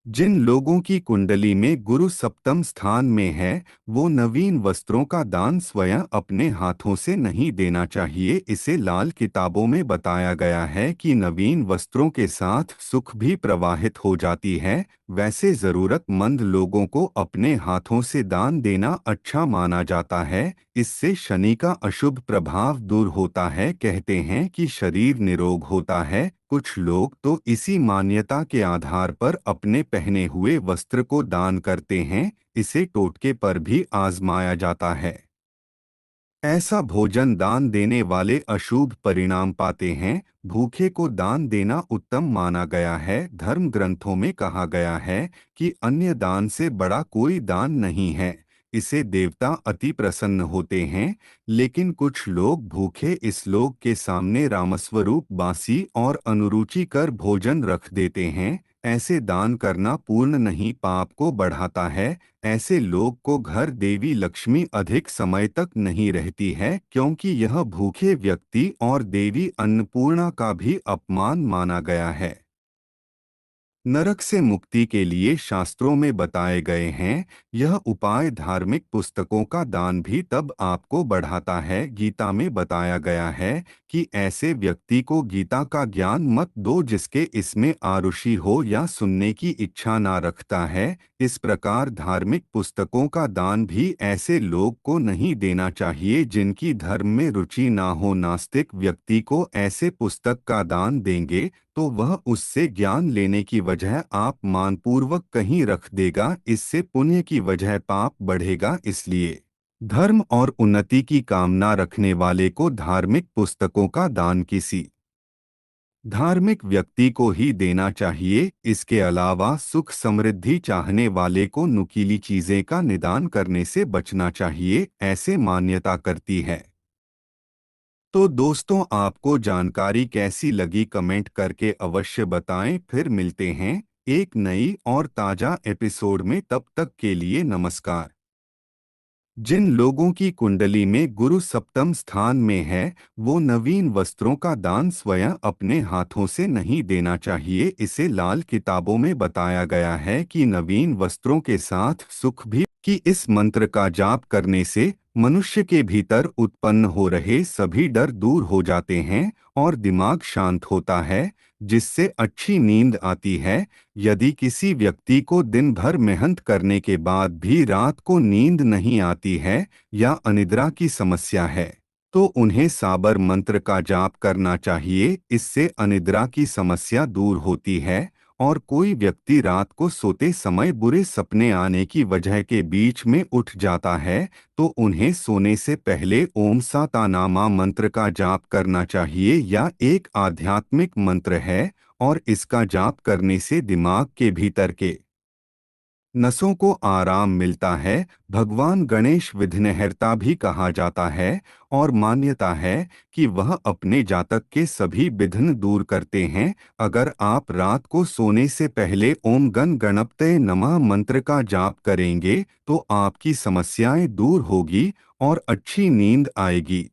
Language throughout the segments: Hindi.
जिन लोगों की कुंडली में गुरु सप्तम स्थान में है, वो नवीन वस्त्रों का दान स्वयं अपने हाथों से नहीं देना चाहिए। इसे लाल किताबों में बताया गया है कि नवीन वस्त्रों के साथ सुख भी प्रवाहित हो जाती है। वैसे जरूरतमंद लोगों को अपने हाथों से दान देना अच्छा माना जाता है। इससे शनि का अशुभ प्रभाव दूर होता है। कहते हैं कि शरीर निरोग होता है। कुछ लोग तो इसी मान्यता के आधार पर अपने पहने हुए वस्त्र को दान करते हैं। इसे टोटके पर भी आजमाया जाता है। ऐसा भोजन दान देने वाले अशुभ परिणाम पाते हैं। भूखे को दान देना उत्तम माना गया है। धर्म ग्रंथों में कहा गया है कि अन्य दान से बड़ा कोई दान नहीं है। इसे देवता अति प्रसन्न होते हैं। लेकिन कुछ लोग भूखे इस लोक के सामने रामस्वरूप बासी और अनुरुचिकर भोजन रख देते हैं। ऐसे दान करना पूर्ण नहीं, पाप को बढ़ाता है। ऐसे लोग को घर देवी लक्ष्मी अधिक समय तक नहीं रहती है, क्योंकि यह भूखे व्यक्ति और देवी अन्नपूर्णा का भी अपमान माना गया है। नरक से मुक्ति के लिए शास्त्रों में बताए गए हैं। यह उपाय धार्मिक पुस्तकों का दान भी तब आपको बढ़ाता है। गीता में बताया गया है कि ऐसे व्यक्ति को गीता का ज्ञान मत दो जिसके इसमें आरुषि हो या सुनने की इच्छा ना रखता है। इस प्रकार धार्मिक पुस्तकों का दान भी ऐसे लोग को नहीं देना चाहिए जिनकी धर्म में रुचि ना हो। नास्तिक व्यक्ति को ऐसे पुस्तक का दान देंगे तो वह उससे ज्ञान लेने की बजाय आप मानपूर्वक कहीं रख देगा। इससे पुण्य की बजाय पाप बढ़ेगा। इसलिए धर्म और उन्नति की कामना रखने वाले को धार्मिक पुस्तकों का दान किसी धार्मिक व्यक्ति को ही देना चाहिए। इसके अलावा सुख समृद्धि चाहने वाले को नुकीली चीजें का निदान करने से बचना चाहिए, ऐसे मान्यता करती है। तो दोस्तों, आपको जानकारी कैसी लगी कमेंट करके अवश्य बताएं। फिर मिलते हैं एक नई और ताजा एपिसोड में। तब तक के लिए नमस्कार। जिन लोगों की कुंडली में गुरु सप्तम स्थान में है, वो नवीन वस्त्रों का दान स्वयं अपने हाथों से नहीं देना चाहिए। इसे लाल किताबों में बताया गया है कि नवीन वस्त्रों के साथ सुख भी कि इस मंत्र का जाप करने से मनुष्य के भीतर उत्पन्न हो रहे सभी डर दूर हो जाते हैं और दिमाग शांत होता है, जिससे अच्छी नींद आती है। यदि किसी व्यक्ति को दिन भर मेहनत करने के बाद भी रात को नींद नहीं आती है या अनिद्रा की समस्या है, तो उन्हें साबर मंत्र का जाप करना चाहिए। इससे अनिद्रा की समस्या दूर होती है। और कोई व्यक्ति रात को सोते समय बुरे सपने आने की वजह के बीच में उठ जाता है, तो उन्हें सोने से पहले ओम सातानामा मंत्र का जाप करना चाहिए। या एक आध्यात्मिक मंत्र है और इसका जाप करने से दिमाग के भीतर के नसों को आराम मिलता है। भगवान गणेश विघ्नहर्ता भी कहा जाता है और मान्यता है कि वह अपने जातक के सभी विघ्न दूर करते हैं। अगर आप रात को सोने से पहले ओम गण गणपतये नमः मंत्र का जाप करेंगे तो आपकी समस्याएं दूर होगी और अच्छी नींद आएगी।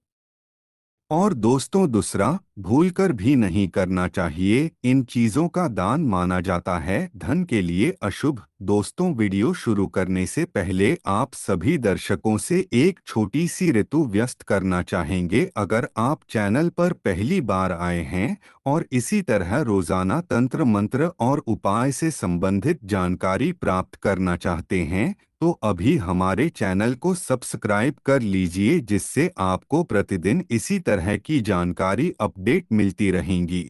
और दोस्तों, दूसरा भूलकर भी नहीं करना चाहिए। इन चीजों का दान माना जाता है धन के लिए अशुभ। दोस्तों, वीडियो शुरू करने से पहले आप सभी दर्शकों से एक छोटी सी ऋतु व्यस्त करना चाहेंगे। अगर आप चैनल पर पहली बार आए हैं और इसी तरह रोजाना तंत्र मंत्र और उपाय से संबंधित जानकारी प्राप्त करना चाहते हैं, तो अभी हमारे चैनल को सब्सक्राइब कर लीजिए, जिससे आपको प्रतिदिन इसी तरह की जानकारी अपडेट मिलती रहेंगी।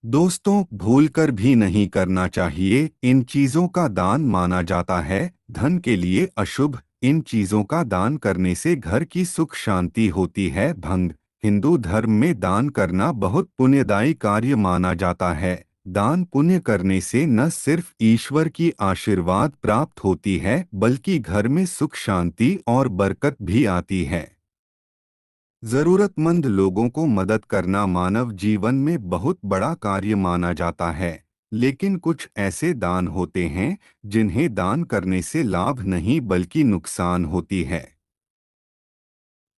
दोस्तों, भूलकर भी नहीं करना चाहिए। इन चीजों का दान माना जाता है धन के लिए अशुभ। इन चीजों का दान करने से घर की सुख शांति होती है। भंग हिंदू धर्म में दान करना बहुत पुण्यदायी कार्य माना जाता है। दान पुण्य करने से न सिर्फ ईश्वर की आशीर्वाद प्राप्त होती है, बल्कि घर में सुख शांति और बरकत भी आती है। जरूरतमंद लोगों को मदद करना मानव जीवन में बहुत बड़ा कार्य माना जाता है। लेकिन कुछ ऐसे दान होते हैं जिन्हें दान करने से लाभ नहीं बल्कि नुकसान होती है।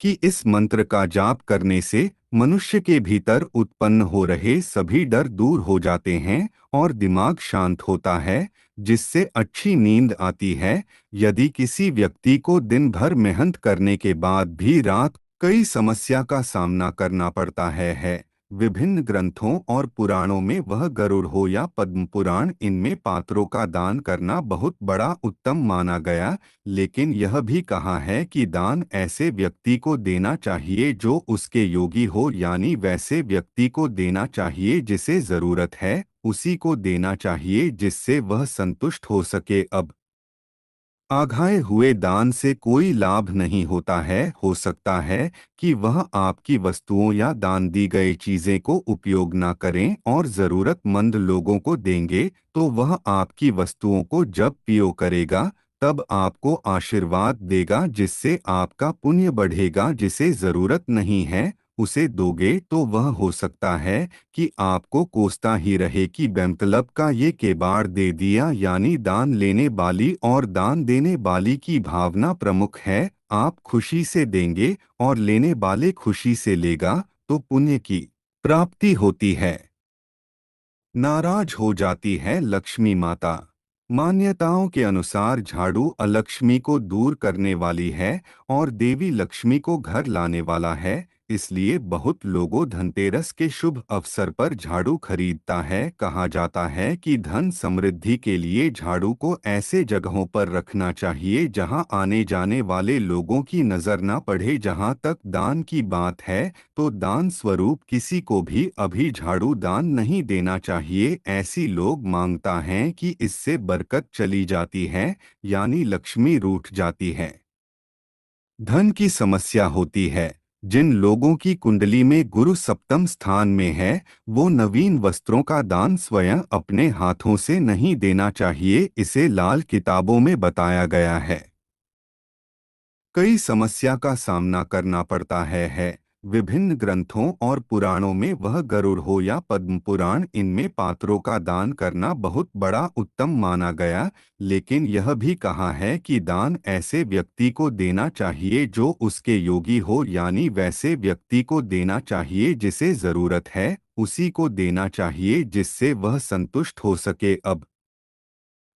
कि इस मंत्र का जाप करने से मनुष्य के भीतर उत्पन्न हो रहे सभी डर दूर हो जाते हैं और दिमाग शांत होता है, जिससे अच्छी नींद आती है। यदि किसी व्यक्ति को दिन भर मेहनत करने के बाद भी रात कई समस्या का सामना करना पड़ता है, विभिन्न ग्रंथों और पुराणों में वह गरुड़ हो या पद्म पुराण, इनमें पात्रों का दान करना बहुत बड़ा उत्तम माना गया। लेकिन यह भी कहा है कि दान ऐसे व्यक्ति को देना चाहिए जो उसके योगी हो, यानी वैसे व्यक्ति को देना चाहिए जिसे जरूरत है, उसी को देना चाहिए जिससे वह संतुष्ट हो सके। अब आघाए हुए दान से कोई लाभ नहीं होता है। हो सकता है कि वह आपकी वस्तुओं या दान दी गई चीजें को उपयोग ना करें और जरूरतमंद लोगों को देंगे, तो वह आपकी वस्तुओं को जब उपयोग करेगा तब आपको आशीर्वाद देगा, जिससे आपका पुण्य बढ़ेगा। जिसे जरूरत नहीं है उसे दोगे तो वह हो सकता है कि आपको कोसता ही रहे कि बेमतलब का ये केबाड़ दे दिया। यानी दान लेने वाली और दान देने वाली की भावना प्रमुख है। आप खुशी से देंगे और लेने वाले खुशी से लेगा तो पुण्य की प्राप्ति होती है। नाराज हो जाती है लक्ष्मी माता। मान्यताओं के अनुसार झाड़ू अलक्ष्मी को दूर करने वाली है और देवी लक्ष्मी को घर लाने वाला है। इसलिए बहुत लोगों धनतेरस के शुभ अवसर पर झाड़ू खरीदता है। कहा जाता है कि धन समृद्धि के लिए झाड़ू को ऐसे जगहों पर रखना चाहिए जहां आने जाने वाले लोगों की नजर न पड़े। जहां तक दान की बात है तो दान स्वरूप किसी को भी अभी झाड़ू दान नहीं देना चाहिए। ऐसी लोग मांगता हैं कि इससे बरकत चली जाती है, यानी लक्ष्मी रूठ जाती है, धन की समस्या होती है। जिन लोगों की कुंडली में गुरु सप्तम स्थान में है, वो नवीन वस्त्रों का दान स्वयं अपने हाथों से नहीं देना चाहिए। इसे लाल किताबों में बताया गया है। कई समस्या का सामना करना पड़ता है। विभिन्न ग्रंथों और पुराणों में वह गरुड़ हो या पद्म पुराण, इनमें पात्रों का दान करना बहुत बड़ा उत्तम माना गया। लेकिन यह भी कहा है कि दान ऐसे व्यक्ति को देना चाहिए जो उसके योगी हो, यानी वैसे व्यक्ति को देना चाहिए जिसे जरूरत है, उसी को देना चाहिए जिससे वह संतुष्ट हो सके। अब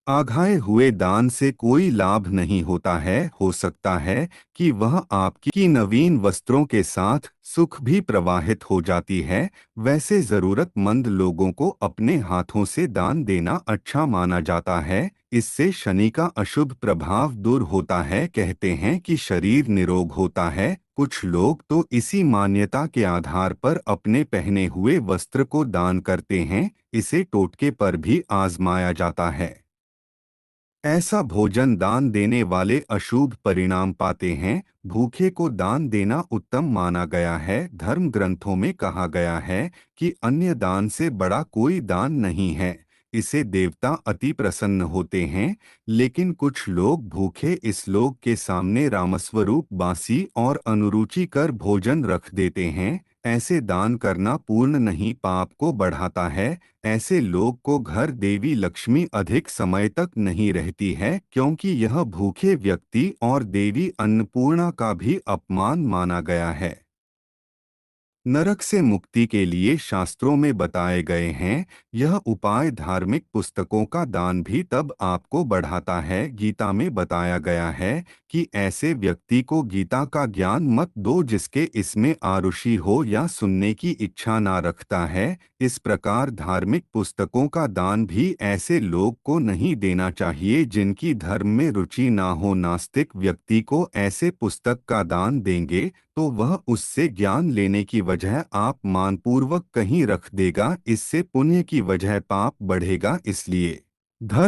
आघाए हुए दान से कोई लाभ नहीं होता है। हो सकता है कि वह आपकी नवीन वस्त्रों के साथ सुख भी प्रवाहित हो जाती है। वैसे जरूरतमंद लोगों को अपने हाथों से दान देना अच्छा माना जाता है। इससे शनि का अशुभ प्रभाव दूर होता है। कहते हैं कि शरीर निरोग होता है। कुछ लोग तो इसी मान्यता के आधार पर अपने पहने हुए वस्त्र को दान करते हैं। इसे टोटके पर भी आजमाया जाता है। ऐसा भोजन दान देने वाले अशुभ परिणाम पाते हैं। भूखे को दान देना उत्तम माना गया है। धर्म ग्रंथों में कहा गया है कि अन्य दान से बड़ा कोई दान नहीं है। इसे देवता अति प्रसन्न होते हैं। लेकिन कुछ लोग भूखे इस लोक के सामने रामस्वरूप बासी और अनुरुचि कर भोजन रख देते हैं। ऐसे दान करना पूर्ण नहीं, पाप को बढ़ाता है। ऐसे लोग को घर देवी लक्ष्मी अधिक समय तक नहीं रहती है, क्योंकि यह भूखे व्यक्ति और देवी अन्नपूर्णा का भी अपमान माना गया है। नरक से मुक्ति के लिए शास्त्रों में बताए गए हैं। यह उपाय धार्मिक पुस्तकों का दान भी तब आपको बढ़ाता है। गीता में बताया गया है कि ऐसे व्यक्ति को गीता का ज्ञान मत दो जिसके इसमें आरुषि हो या सुनने की इच्छा ना रखता है। इस प्रकार धार्मिक पुस्तकों का दान भी ऐसे लोग को नहीं देना चाहिए जिनकी धर्म में रुचि ना हो। नास्तिक व्यक्ति को ऐसे पुस्तक का दान देंगे तो वह उससे ज्ञान लेने की वजह आप मानपूर्वक कहीं रख देगा। इससे पुण्य की वजह पाप बढ़ेगा। इसलिए धर्म